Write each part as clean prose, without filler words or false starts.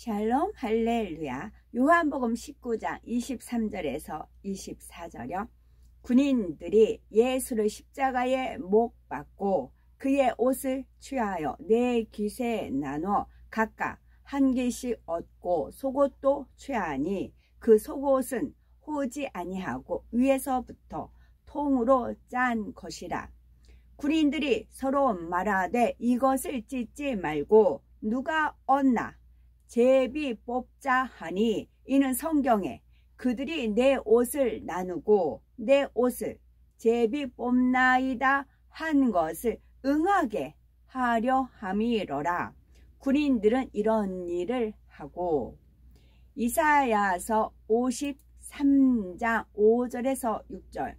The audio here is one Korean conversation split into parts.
샬롬 할렐루야. 요한복음 19장 23절에서 24절이요. 군인들이 예수를 십자가에 못 박고 그의 옷을 취하여 네 깃에 나눠 각각 한 개씩 얻고 속옷도 취하니 그 속옷은 호지 아니하고 위에서부터 통으로 짠 것이라. 군인들이 서로 말하되 이것을 찢지 말고 누가 얻나 제비 뽑자 하니, 이는 성경에 그들이 내 옷을 나누고 내 옷을 제비 뽑나이다 한 것을 응하게 하려 함이로라. 군인들은 이런 일을 하고. 이사야서 53장 5절에서 6절.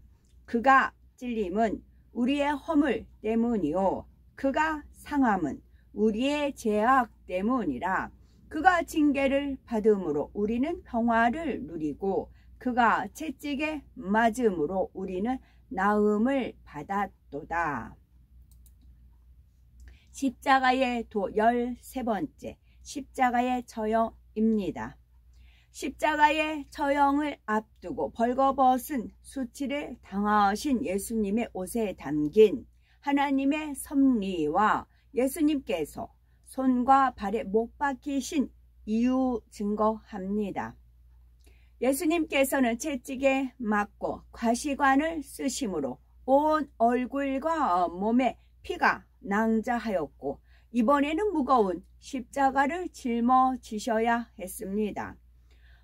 그가 찔림은 우리의 허물 때문이요 그가 상함은 우리의 죄악 때문이라. 그가 징계를 받음으로 우리는 평화를 누리고 그가 채찍에 맞음으로 우리는 나음을 받았도다. 십자가의 도 13번째, 십자가의 처형입니다. 십자가의 처형을 앞두고 벌거벗은 수치를 당하신 예수님의 옷에 담긴 하나님의 섭리와 예수님께서 손과 발에 못 박히신 이유 증거합니다. 예수님께서는 채찍에 맞고 가시관을 쓰심으로 온 얼굴과 몸에 피가 낭자하였고 이번에는 무거운 십자가를 짊어지셔야 했습니다.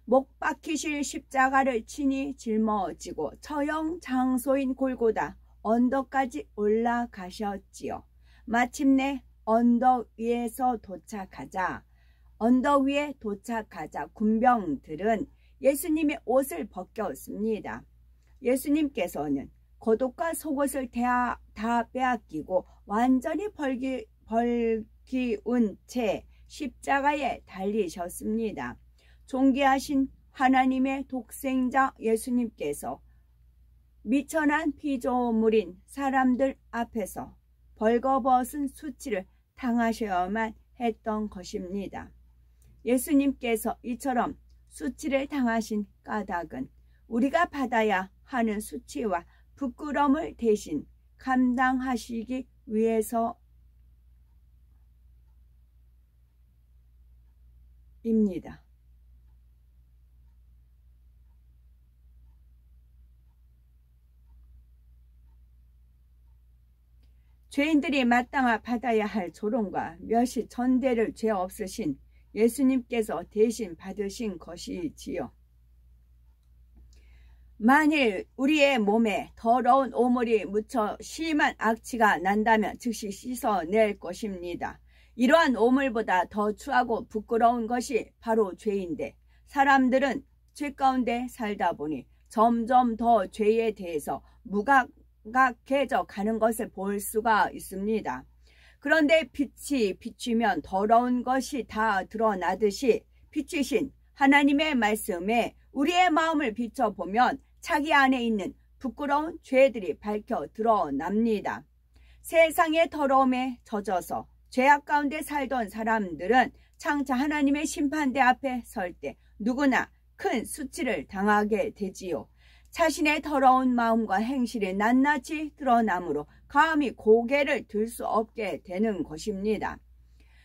못 박히실 십자가를 친히 짊어지고 처형 장소인 골고다 언덕까지 올라가셨지요. 마침내 언덕 위에 도착하자 군병들은 예수님의 옷을 벗겼습니다. 예수님께서는 겉옷과 속옷을 다 빼앗기고 완전히 벌기운 채 십자가에 달리셨습니다. 존귀하신 하나님의 독생자 예수님께서 미천한 피조물인 사람들 앞에서 벌거벗은 수치를 당하셔야만 했던 것입니다. 예수님께서 이처럼 수치를 당하신 까닭은 우리가 받아야 하는 수치와 부끄러움을 대신 감당하시기 위해서입니다. 죄인들이 마땅히 받아야 할 조롱과 멸시 전대를 죄 없으신 예수님께서 대신 받으신 것이지요. 만일 우리의 몸에 더러운 오물이 묻혀 심한 악취가 난다면 즉시 씻어낼 것입니다. 이러한 오물보다 더 추하고 부끄러운 것이 바로 죄인데, 사람들은 죄 가운데 살다 보니 점점 더 죄에 대해서 무감각해져 가는 것을 볼 수가 있습니다. 그런데 빛이 비추면 더러운 것이 다 드러나듯이 비추신 하나님의 말씀에 우리의 마음을 비춰보면 자기 안에 있는 부끄러운 죄들이 밝혀 드러납니다. 세상의 더러움에 젖어서 죄악 가운데 살던 사람들은 장차 하나님의 심판대 앞에 설 때 누구나 큰 수치를 당하게 되지요. 자신의 더러운 마음과 행실이 낱낱이 드러나므로 감히 고개를 들 수 없게 되는 것입니다.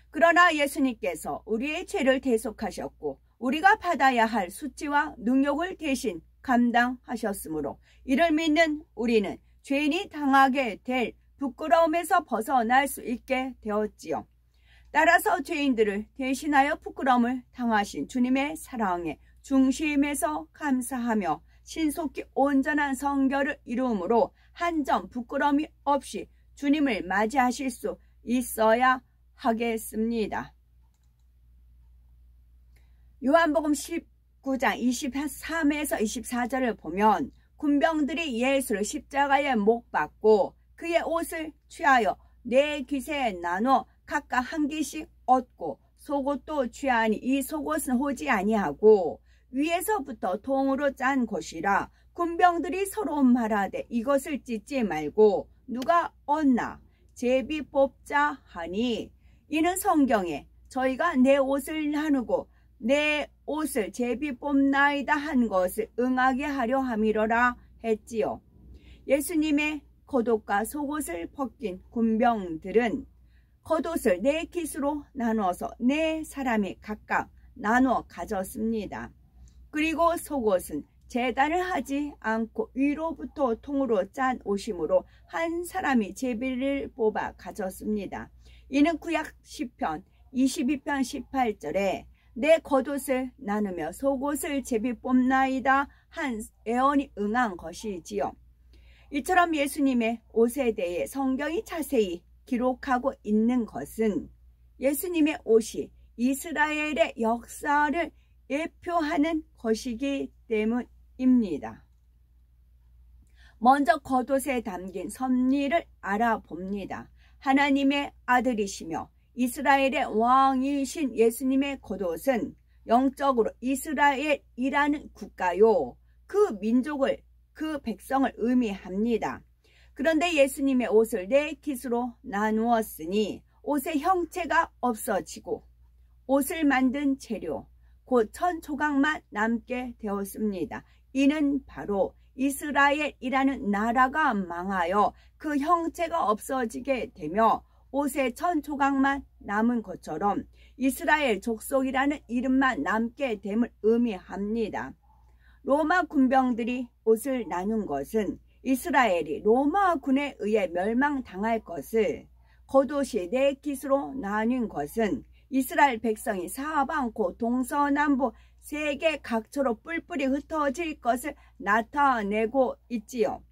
그러나 예수님께서 우리의 죄를 대속하셨고 우리가 받아야 할 수치와 능욕을 대신 감당하셨으므로 이를 믿는 우리는 죄인이 당하게 될 부끄러움에서 벗어날 수 있게 되었지요. 따라서 죄인들을 대신하여 부끄러움을 당하신 주님의 사랑에 중심에서 감사하며 신속히 온전한 성결을 이루므로 한 점 부끄러움이 없이 주님을 맞이하실 수 있어야 하겠습니다. 요한복음 19장 23에서 24절을 보면 군병들이 예수를 십자가에 못 박고 그의 옷을 취하여 네 깃에 나눠 각각 한 개씩 얻고 속옷도 취하니 이 속옷은 호지 아니하고 위에서부터 통으로 짠 것이라. 군병들이 서로 말하되 이것을 찢지 말고 누가 얻나 제비 뽑자 하니, 이는 성경에 저희가 내 옷을 나누고 내 옷을 제비 뽑나이다 한 것을 응하게 하려 함이로라 했지요. 예수님의 겉옷과 속옷을 벗긴 군병들은 겉옷을 4킷으로 나눠서 4사람이 각각 나눠 가졌습니다. 그리고 속옷은 재단을 하지 않고 위로부터 통으로 짠 옷이므로 한 사람이 제비를 뽑아 가졌습니다. 이는 구약 10편 22편 18절에 내 겉옷을 나누며 속옷을 제비 뽑나이다 한 예언이 응한 것이지요. 이처럼 예수님의 옷에 대해 성경이 자세히 기록하고 있는 것은 예수님의 옷이 이스라엘의 역사를 예표하는 것이기 때문입니다. 먼저 겉옷에 담긴 섭리를 알아봅니다. 하나님의 아들이시며 이스라엘의 왕이신 예수님의 겉옷은 영적으로 이스라엘이라는 국가요, 그 민족을, 그 백성을 의미합니다. 그런데 예수님의 옷을 4킷으로 나누었으니 옷의 형체가 없어지고 옷을 만든 재료, 곧 1000조각만 남게 되었습니다. 이는 바로 이스라엘이라는 나라가 망하여 그 형체가 없어지게 되며 옷의 1000조각만 남은 것처럼 이스라엘 족속이라는 이름만 남게 됨을 의미합니다. 로마 군병들이 옷을 나눈 것은 이스라엘이 로마 군에 의해 멸망당할 것을, 겉옷이 4킷으로 나뉜 것은 이스라엘 백성이 사방고 동서남북 세계 각처로 뿔뿔이 흩어질 것을 나타내고 있지요.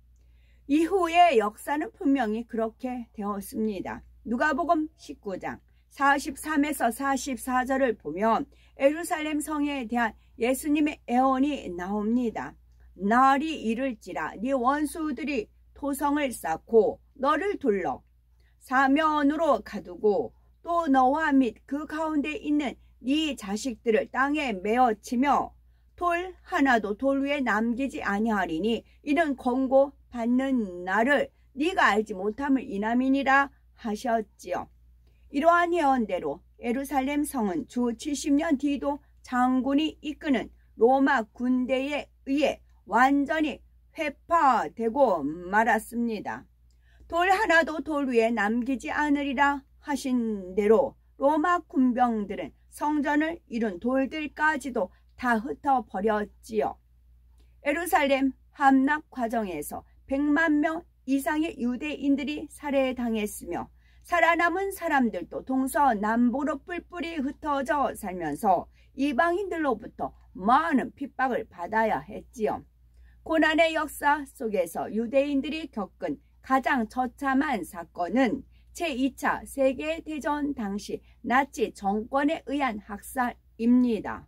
이후의 역사는 분명히 그렇게 되었습니다. 누가복음 19장 43에서 44절을 보면 예루살렘 성에 대한 예수님의 예언이 나옵니다. 날이 이를지라 네 원수들이 토성을 쌓고 너를 둘러 사면으로 가두고 또 너와 및 그 가운데 있는 네 자식들을 땅에 메어치며 돌 하나도 돌 위에 남기지 아니하리니 이는 권고받는 날을 네가 알지 못함을 인함이니라 하셨지요. 이러한 예언대로 예루살렘 성은 주 70년 뒤도 장군이 이끄는 로마 군대에 의해 완전히 회파되고 말았습니다. 돌 하나도 돌 위에 남기지 않으리라 하신 대로 로마 군병들은 성전을 이룬 돌들까지도 다 흩어버렸지요. 예루살렘 함락 과정에서 100만 명 이상의 유대인들이 살해당했으며 살아남은 사람들도 동서남북으로 뿔뿔이 흩어져 살면서 이방인들로부터 많은 핍박을 받아야 했지요. 고난의 역사 속에서 유대인들이 겪은 가장 처참한 사건은 제2차 세계대전 당시 나치 정권에 의한 학살입니다.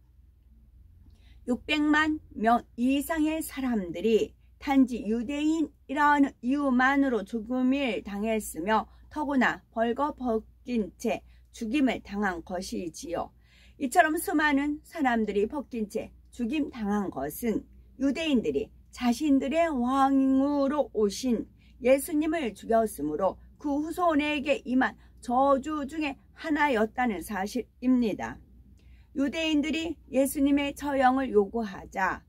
600만 명 이상의 사람들이 단지 유대인이라는 이유만으로 죽음을 당했으며 더구나 벌거벗긴 채 죽임을 당한 것이지요. 이처럼 수많은 사람들이 벗긴 채 죽임 당한 것은 유대인들이 자신들의 왕으로 오신 예수님을 죽였으므로 그 후손에게 임한 저주 중에 하나였다는 사실입니다. 유대인들이 예수님의 처형을 요구하자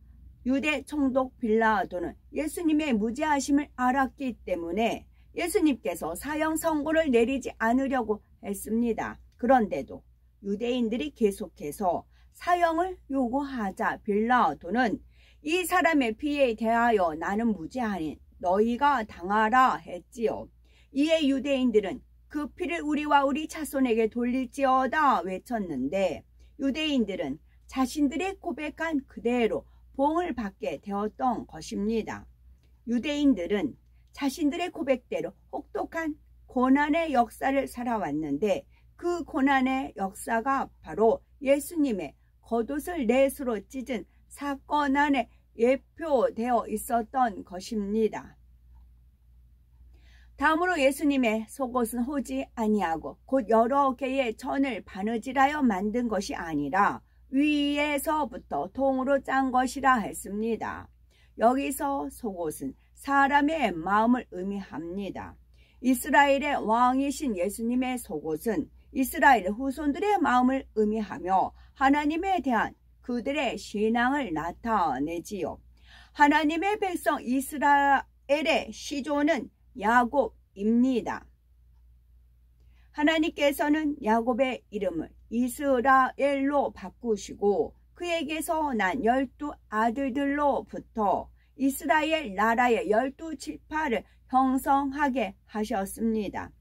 유대 총독 빌라도는 예수님의 무죄하심을 알았기 때문에 예수님께서 사형 선고를 내리지 않으려고 했습니다. 그런데도 유대인들이 계속해서 사형을 요구하자 빌라도는 이 사람의 피해에 대하여 나는 무죄하니 너희가 당하라 했지요. 이에 유대인들은 그 피를 우리와 우리 자손에게 돌릴지어다 외쳤는데 유대인들은 자신들의 고백한 그대로 봉을 받게 되었던 것입니다. 유대인들은 자신들의 고백대로 혹독한 고난의 역사를 살아왔는데 그 고난의 역사가 바로 예수님의 겉옷을 넷으로 찢은 사건 안에 예표되어 있었던 것입니다. 다음으로 예수님의 속옷은 호지 아니하고 곧 여러 개의 천을 바느질하여 만든 것이 아니라 위에서부터 통으로 짠 것이라 했습니다. 여기서 속옷은 사람의 마음을 의미합니다. 이스라엘의 왕이신 예수님의 속옷은 이스라엘 후손들의 마음을 의미하며 하나님에 대한 그들의 신앙을 나타내지요. 하나님의 백성 이스라엘의 시조는 야곱입니다. 하나님께서는 야곱의 이름을 이스라엘로 바꾸시고 그에게서 난 12아들들로부터 이스라엘 나라의 12지파를 형성하게 하셨습니다.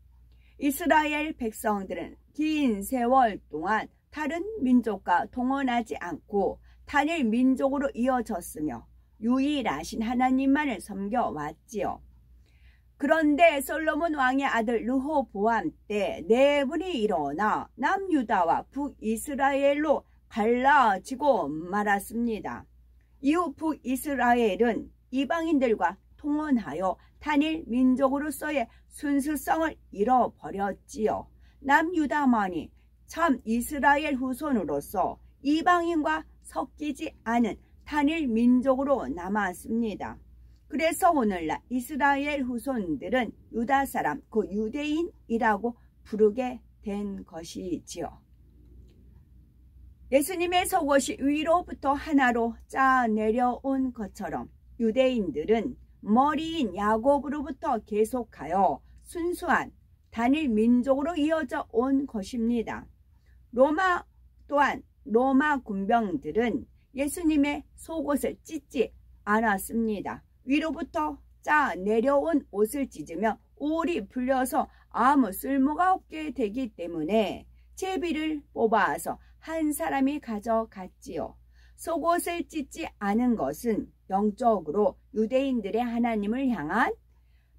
이스라엘 백성들은 긴 세월 동안 다른 민족과 동원하지 않고 단일 민족으로 이어졌으며 유일하신 하나님만을 섬겨왔지요. 그런데 솔로몬 왕의 아들 르호보암 때 네 분이 일어나 남유다와 북이스라엘로 갈라지고 말았습니다. 이후 북이스라엘은 이방인들과 통혼하여 단일 민족으로서의 순수성을 잃어버렸지요. 남유다만이 참 이스라엘 후손으로서 이방인과 섞이지 않은 단일 민족으로 남았습니다. 그래서 오늘날 이스라엘 후손들은 유다 사람, 그 유대인이라고 부르게 된 것이지요. 예수님의 속옷이 위로부터 하나로 짜 내려온 것처럼 유대인들은 머리인 야곱으로부터 계속하여 순수한 단일 민족으로 이어져 온 것입니다. 로마 군병들은 예수님의 속옷을 찢지 않았습니다. 위로부터 짜 내려온 옷을 찢으면 올이 풀려서 아무 쓸모가 없게 되기 때문에 제비를 뽑아서 한 사람이 가져갔지요. 속옷을 찢지 않은 것은 영적으로 유대인들의 하나님을 향한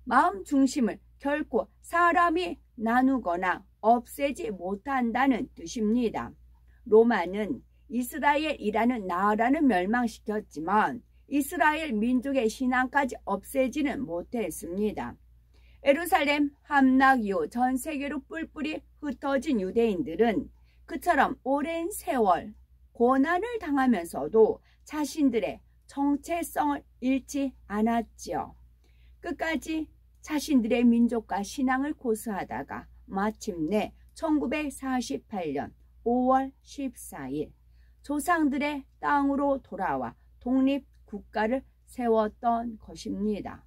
마음 중심을 결코 사람이 나누거나 없애지 못한다는 뜻입니다. 로마는 이스라엘이라는 나라를 멸망시켰지만 이스라엘 민족의 신앙까지 없애지는 못했습니다. 예루살렘 함락 이후 전 세계로 뿔뿔이 흩어진 유대인들은 그처럼 오랜 세월 고난을 당하면서도 자신들의 정체성을 잃지 않았지요. 끝까지 자신들의 민족과 신앙을 고수하다가 마침내 1948년 5월 14일 조상들의 땅으로 돌아와 독립국가를 세웠던 것입니다.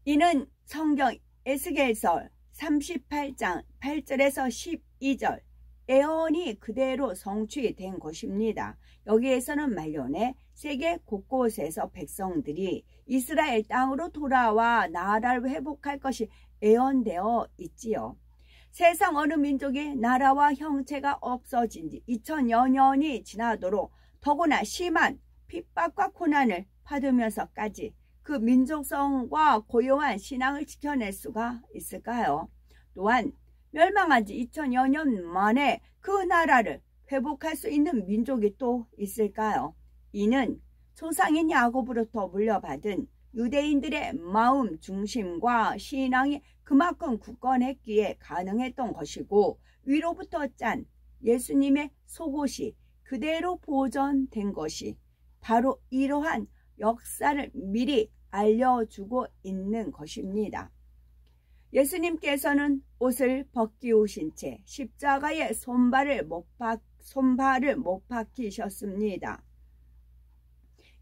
이는 성경 에스겔서 38장 8절에서 12절 예언이 그대로 성취된 것입니다. 여기에서는 말년에 세계 곳곳에서 백성들이 이스라엘 땅으로 돌아와 나라를 회복할 것이 예언되어 있지요. 세상 어느 민족의 나라와 형체가 없어진 지 2000여 년이 지나도록 더구나 심한 핍박과 고난을 받으면서까지 그 민족성과 고요한 신앙을 지켜낼 수가 있을까요? 또한 멸망한 지 2000여 년 만에 그 나라를 회복할 수 있는 민족이 또 있을까요? 이는 조상인 야곱으로부터 물려받은 유대인들의 마음 중심과 신앙이 그만큼 굳건했기에 가능했던 것이고 위로부터 짠 예수님의 속옷이 그대로 보존된 것이 바로 이러한 역사를 미리 알려주고 있는 것입니다. 예수님께서는 옷을 벗기우신 채 십자가에 손발을 못 박히셨습니다.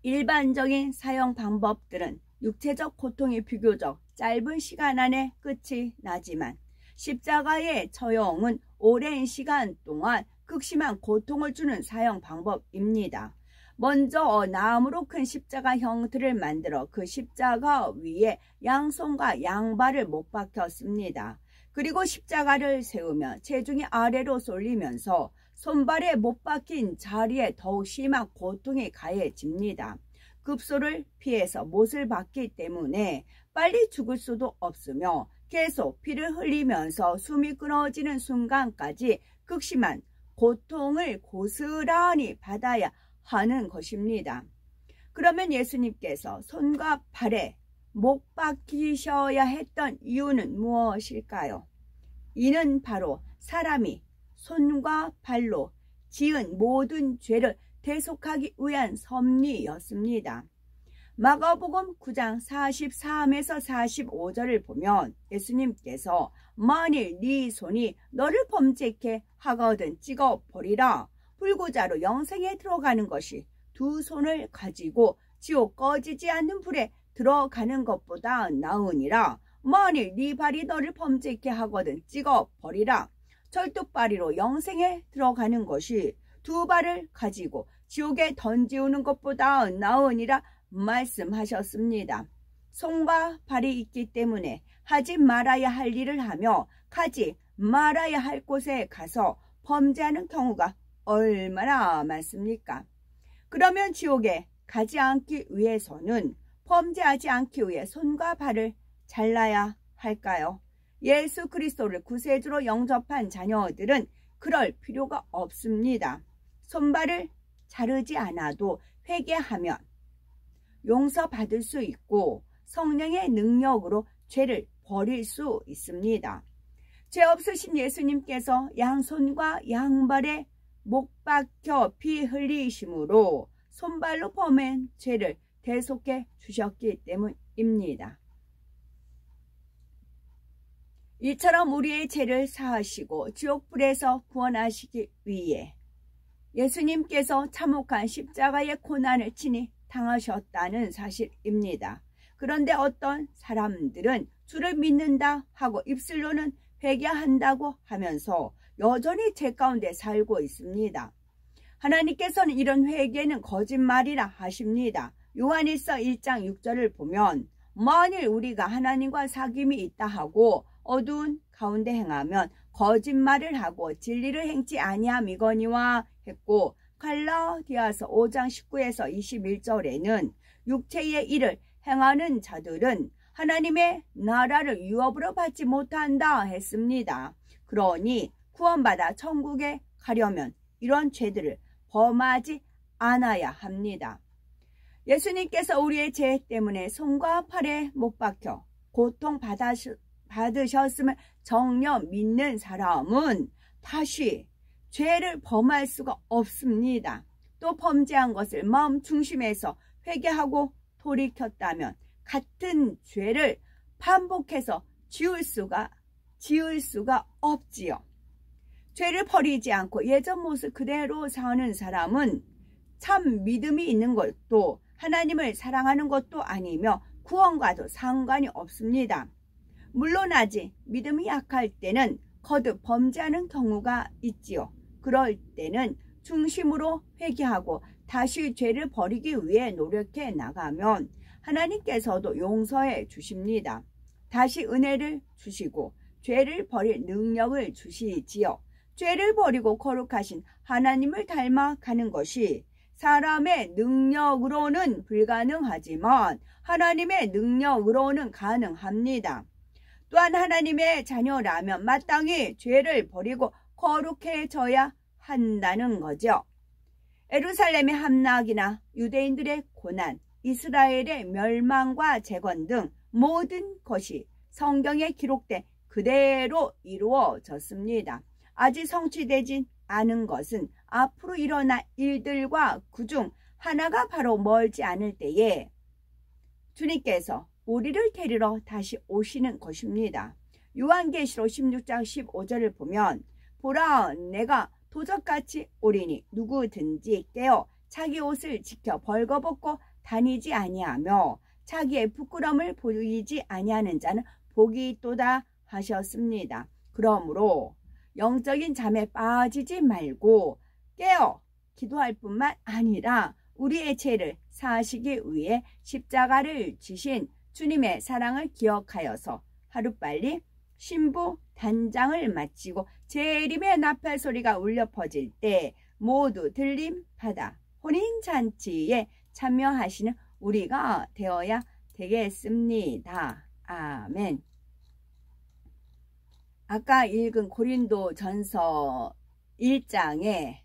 일반적인 사형 방법들은 육체적 고통이 비교적 짧은 시간 안에 끝이 나지만 십자가의 처형은 오랜 시간 동안 극심한 고통을 주는 사형 방법입니다. 먼저 나무로 큰 십자가 형태를 만들어 그 십자가 위에 양손과 양발을 못 박혔습니다. 그리고 십자가를 세우며 체중이 아래로 쏠리면서 손발에 못 박힌 자리에 더욱 심한 고통이 가해집니다. 급소를 피해서 못을 박기 때문에 빨리 죽을 수도 없으며 계속 피를 흘리면서 숨이 끊어지는 순간까지 극심한 고통을 고스란히 받아야 하는 것입니다. 그러면 예수님께서 손과 발에 못 박히셔야 했던 이유는 무엇일까요? 이는 바로 사람이 손과 발로 지은 모든 죄를 대속하기 위한 섭리였습니다. 마가복음 9장 43에서 45절을 보면 예수님께서 만일 네 손이 너를 범죄케 하거든 찍어버리라. 불구자로 영생에 들어가는 것이 두 손을 가지고 지옥 꺼지지 않는 불에 들어가는 것보다 나으니라. 만일 네 발이 너를 범죄케 하거든 찍어버리라. 절뚝발이로 영생에 들어가는 것이 두 발을 가지고 지옥에 던지우는 것보다 나으니라 말씀하셨습니다. 손과 발이 있기 때문에 하지 말아야 할 일을 하며 가지 말아야 할 곳에 가서 범죄하는 경우가 얼마나 많습니까? 그러면 지옥에 가지 않기 위해서는 범죄하지 않기 위해 손과 발을 잘라야 할까요? 예수 그리스도를 구세주로 영접한 자녀들은 그럴 필요가 없습니다. 손발을 자르지 않아도 회개하면 용서받을 수 있고 성령의 능력으로 죄를 버릴 수 있습니다. 죄 없으신 예수님께서 양손과 양발에 못 박혀 피 흘리심으로 손발로 범한 죄를 대속해 주셨기 때문입니다. 이처럼 우리의 죄를 사하시고 지옥불에서 구원하시기 위해 예수님께서 참혹한 십자가의 고난을 친히 당하셨다는 사실입니다. 그런데 어떤 사람들은 주를 믿는다 하고 입술로는 회개한다고 하면서 여전히 죄 가운데 살고 있습니다. 하나님께서는 이런 회개는 거짓말이라 하십니다. 요한일서 1장 6절을 보면 만일 우리가 하나님과 사귐이 있다 하고 어두운 가운데 행하면 거짓말을 하고 진리를 행치 아니함이거니와 했고, 갈라디아서 5장 19에서 21절에는 육체의 일을 행하는 자들은 하나님의 나라를 유업으로 받지 못한다 했습니다. 그러니 구원받아 천국에 가려면 이런 죄들을 범하지 않아야 합니다. 예수님께서 우리의 죄 때문에 손과 팔에 못 박혀 고통받으셨음을 정녕 믿는 사람은 다시 죄를 범할 수가 없습니다. 또 범죄한 것을 마음 중심에서 회개하고 돌이켰다면 같은 죄를 반복해서 지을 수가 없지요. 죄를 버리지 않고 예전 모습 그대로 사는 사람은 참 믿음이 있는 것도 하나님을 사랑하는 것도 아니며 구원과도 상관이 없습니다. 물론 아직 믿음이 약할 때는 거듭 범죄하는 경우가 있지요. 그럴 때는 중심으로 회개하고 다시 죄를 버리기 위해 노력해 나가면 하나님께서도 용서해 주십니다. 다시 은혜를 주시고 죄를 버릴 능력을 주시지요. 죄를 버리고 거룩하신 하나님을 닮아가는 것이 사람의 능력으로는 불가능하지만 하나님의 능력으로는 가능합니다. 또한 하나님의 자녀라면 마땅히 죄를 버리고 거룩해져야 한다는 거죠. 예루살렘의 함락이나 유대인들의 고난, 이스라엘의 멸망과 재건 등 모든 것이 성경에 기록돼 그대로 이루어졌습니다. 아직 성취되진 않은 것은 앞으로 일어날 일들과 그중 하나가 바로 멀지 않을 때에 주님께서 우리를 데리러 다시 오시는 것입니다. 요한계시록 16장 15절을 보면 보라 내가 도적같이 오리니 누구든지 깨어 자기 옷을 지켜 벌거벗고 다니지 아니하며 자기의 부끄러움을 보이지 아니하는 자는 복이 있도다 하셨습니다. 그러므로 영적인 잠에 빠지지 말고 깨어 기도할 뿐만 아니라 우리의 죄를 사하시기 위해 십자가를 지신 주님의 사랑을 기억하여서 하루빨리 신부 단장을 마치고 재림의 나팔 소리가 울려 퍼질 때 모두 들림 받아 혼인잔치에 참여하시는 우리가 되어야 되겠습니다. 아멘. 아까 읽은 고린도전서 1장에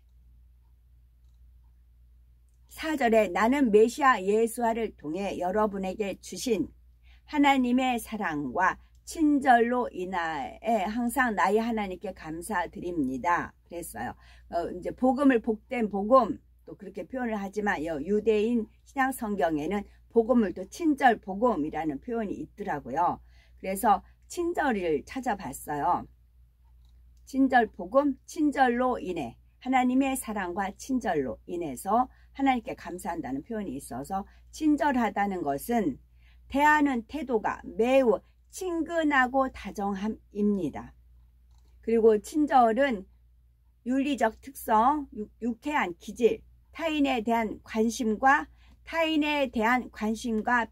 4절에 나는 메시아 예수와를 통해 여러분에게 주신 하나님의 사랑과 친절로 인하여 항상 나의 하나님께 감사드립니다. 그랬어요. 이제 복음을 복된 복음, 또 그렇게 표현을 하지만 유대인 신약 성경에는 복음을 또 친절 복음이라는 표현이 있더라고요. 그래서 친절을 찾아봤어요. 친절 복음, 친절로 인해 하나님의 사랑과 친절로 인해서 하나님께 감사한다는 표현이 있어서 친절하다는 것은 대하는 태도가 매우 친근하고 다정함입니다. 그리고 친절은 윤리적 특성, 유쾌한 기질, 타인에 대한 관심과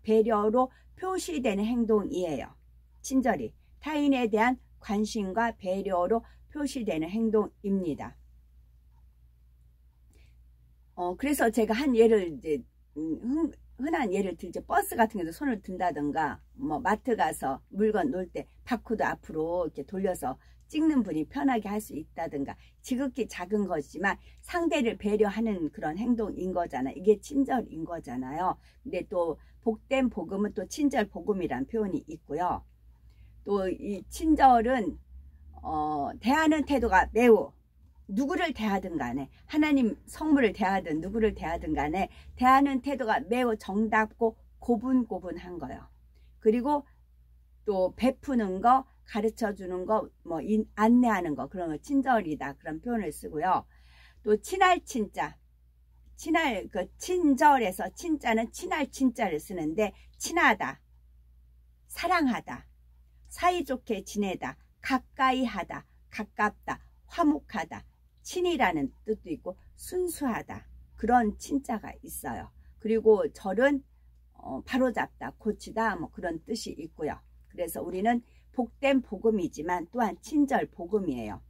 배려로 표시되는 행동이에요. 친절이 타인에 대한 관심과 배려로 표시되는 행동입니다. 그래서 제가 한 예를 이제 흔한 예를 들죠. 버스 같은 데도 손을 든다든가 뭐 마트 가서 물건 놓을 때 바코드 앞으로 이렇게 돌려서 찍는 분이 편하게 할 수 있다든가 지극히 작은 것이지만 상대를 배려하는 그런 행동인 거잖아요. 이게 친절인 거잖아요. 근데 또 복된 복음은 또 친절 복음이란 표현이 있고요. 또 이 친절은 대하는 태도가 매우 누구를 대하든 간에 하나님 성물을 대하든 누구를 대하든 간에 대하는 태도가 매우 정답고 고분고분한 거예요. 그리고 또 베푸는 거, 가르쳐 주는 거, 뭐 안내하는 거, 그런 거 친절이다 그런 표현을 쓰고요. 또 친할 친자, 친절에서 친자는 친할 친자를 쓰는데 친하다, 사랑하다, 사이좋게 지내다, 가까이 하다, 가깝다, 화목하다, 친이라는 뜻도 있고 순수하다 그런 친자가 있어요. 그리고 절은 바로잡다, 고치다 뭐 그런 뜻이 있고요. 그래서 우리는 복된 복음이지만 또한 친절 복음이에요.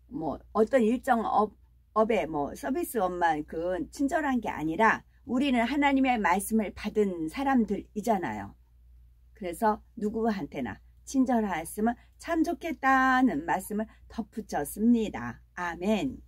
뭐 어떤 일정 업에 뭐 서비스업만 그 친절한 게 아니라 우리는 하나님의 말씀을 받은 사람들이잖아요. 그래서 누구한테나 친절하였으면 참 좋겠다는 말씀을 덧붙였습니다. 아멘.